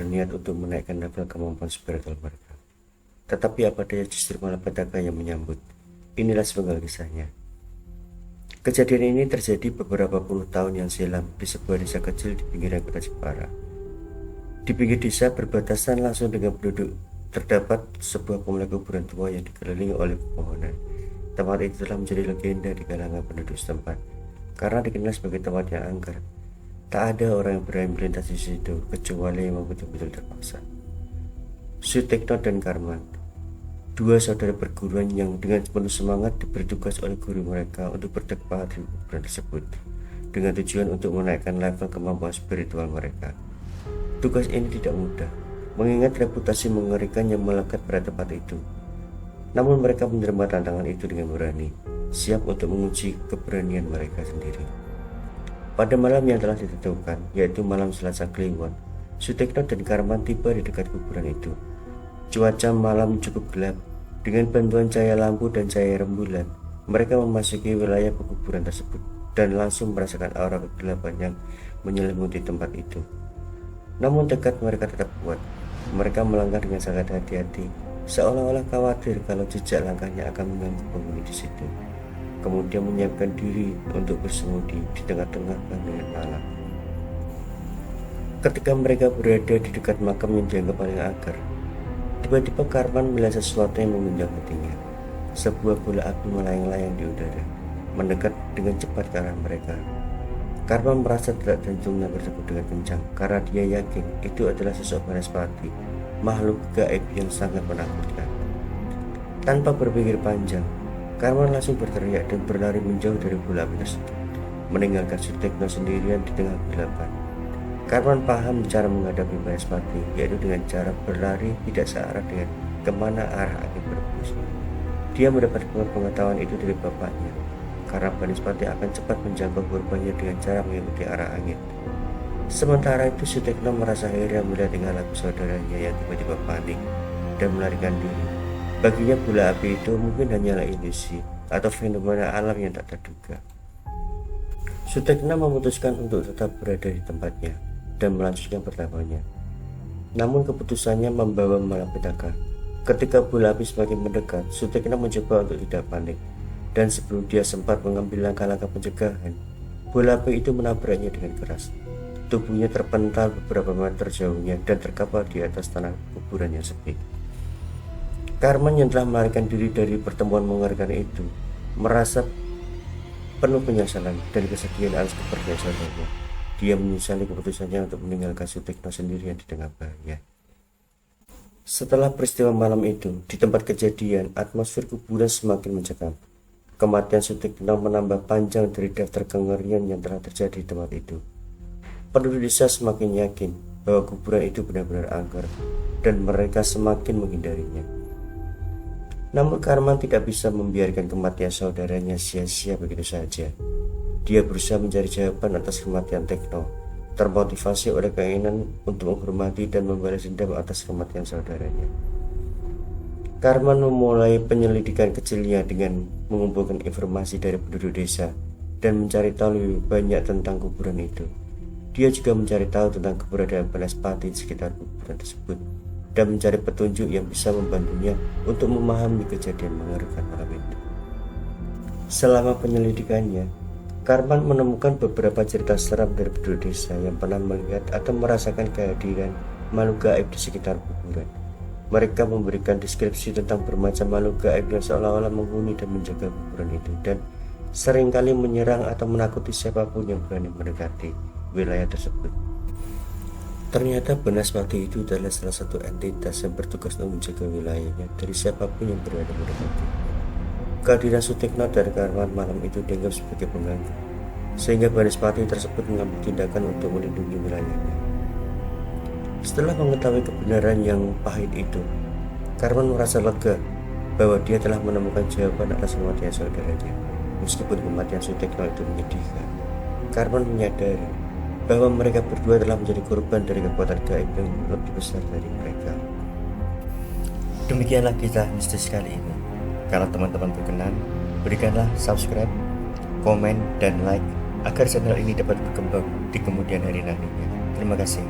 berniat untuk menaikkan level kemampuan spiritual mereka. Tetapi apa daya justru malapetaka yang menyambut. Inilah sepenggal kisahnya. Kejadian ini terjadi beberapa puluh tahun yang silam di sebuah desa kecil di pinggiran kota Jepara. Di pinggir desa berbatasan langsung dengan penduduk terdapat sebuah komplek kuburan tua yang dikelilingi oleh pepohonan. Tempat itu telah menjadi legenda di kalangan penduduk setempat karena dikenal sebagai tempat yang angker. Tak ada orang yang berani melintas di situ kecuali yang betul-betul terpaksa. Sutekno dan Karman, dua saudara perguruan yang dengan penuh semangat diberi tugas oleh guru mereka untuk bertekbah di kuburan tersebut dengan tujuan untuk menaikkan level kemampuan spiritual mereka. Tugas ini tidak mudah, mengingat reputasi mengerikan yang melekat pada tempat itu. Namun mereka menerima tantangan itu dengan berani, siap untuk menguji keberanian mereka sendiri. Pada malam yang telah ditentukan, yaitu malam Selasa Kliwon, Sutekno dan Karman tiba di dekat kuburan itu. Cuaca malam cukup gelap. Dengan bantuan cahaya lampu dan cahaya rembulan, mereka memasuki wilayah pekuburan tersebut dan langsung merasakan aura kegelapan yang menyelimuti tempat itu. Namun tekad mereka tetap kuat. Mereka melangkah dengan sangat hati-hati, seolah-olah khawatir kalau jejak langkahnya akan mengganggu penghuni di situ. Kemudian menyiapkan diri untuk bersembunyi di tengah-tengah keheningan malam. Ketika mereka berada di dekat makam yang dianggap paling angker, tiba-tiba Karman melihat sesuatu yang mengguncang hatinya. Sebuah bola api melayang-layang di udara, mendekat dengan cepat ke arah mereka. Karman merasa detak jantungnya berdegup dengan kencang karena dia yakin itu adalah sosok Banaspati, makhluk gaib yang sangat menakutkan. Tanpa berpikir panjang, Karman langsung berteriak dan berlari menjauh dari bola api tersebut, meninggalkan Sutekno sendirian di tengah kegelapan. Karman paham cara menghadapi Banaspati, yaitu dengan cara berlari tidak searah dengan kemana arah angin berhembus. Dia mendapat pengetahuan itu dari bapaknya, karena Banaspati akan cepat menjangkau korbannya dengan cara mengikuti arah angin. Sementara itu Sutekno merasa heran melihat tingkah laku saudaranya yang tiba-tiba panik dan melarikan diri. Baginya bola api itu mungkin hanyalah ilusi atau fenomena alam yang tak terduga. Sutekno memutuskan untuk tetap berada di tempatnya dan melanjutkan pertamanya. Namun keputusannya membawa malapetaka. Ketika bola api semakin mendekat, Sutekno mencoba untuk tidak panik, dan sebelum dia sempat mengambil langkah-langkah pencegahan, bola api itu menabraknya dengan keras. Tubuhnya terpental beberapa meter jauhnya dan terkapar di atas tanah kuburan yang sepi. Karman yang telah melarikan diri dari pertemuan mengerikan itu merasa penuh penyesalan dan kesedihan atas kepergian saudaranya. Dia menyesali keputusannya untuk meninggalkan Sutekno sendirian di tengah bahaya. Setelah peristiwa malam itu, di tempat kejadian, atmosfer kuburan semakin mencekam. Kematian Sutekno menambah panjang dari daftar kengerian yang telah terjadi di tempat itu. Penduduk desa semakin yakin bahwa kuburan itu benar-benar angker dan mereka semakin menghindarinya. Namun Karman tidak bisa membiarkan kematian saudaranya sia-sia begitu saja. Dia berusaha mencari jawaban atas kematian Tekno, termotivasi oleh keinginan untuk menghormati dan membalas dendam atas kematian saudaranya. Karman memulai penyelidikan kecilnya dengan mengumpulkan informasi dari penduduk desa dan mencari tahu lebih banyak tentang kuburan itu. Dia juga mencari tahu tentang keberadaan Banaspati di sekitar kuburan tersebut dan mencari petunjuk yang bisa membantunya untuk memahami kejadian mengerikan malam itu. Selama penyelidikannya, Karman menemukan beberapa cerita seram dari penduduk desa yang pernah melihat atau merasakan kehadiran makhluk gaib di sekitar kuburan. Mereka memberikan deskripsi tentang bermacam makhluk gaib yang seolah-olah menghuni dan menjaga kuburan itu dan seringkali menyerang atau menakuti siapapun yang berani mendekati wilayah tersebut. Ternyata Banaspati itu adalah salah satu entitas yang bertugas untuk menjaga wilayahnya dari siapapun yang berani mendekati. Kehadiran Sutekno dan Karman malam itu dianggap sebagai pengganggu, sehingga Banaspati tersebut mengambil tindakan untuk melindungi wilayahnya. Setelah mengetahui kebenaran yang pahit itu, Karman merasa lega bahwa dia telah menemukan jawaban atas kematian saudaranya. Meskipun kematian Sutekno itu menyedihkan, Karman menyadari bahwa mereka berdua telah menjadi korban dari kekuatan gaib yang lebih besar dari mereka. Demikianlah kisah mistis kali ini. Kalau teman-teman berkenan, berikanlah subscribe, komen, dan like agar channel ini dapat berkembang di kemudian hari nantinya. Terima kasih.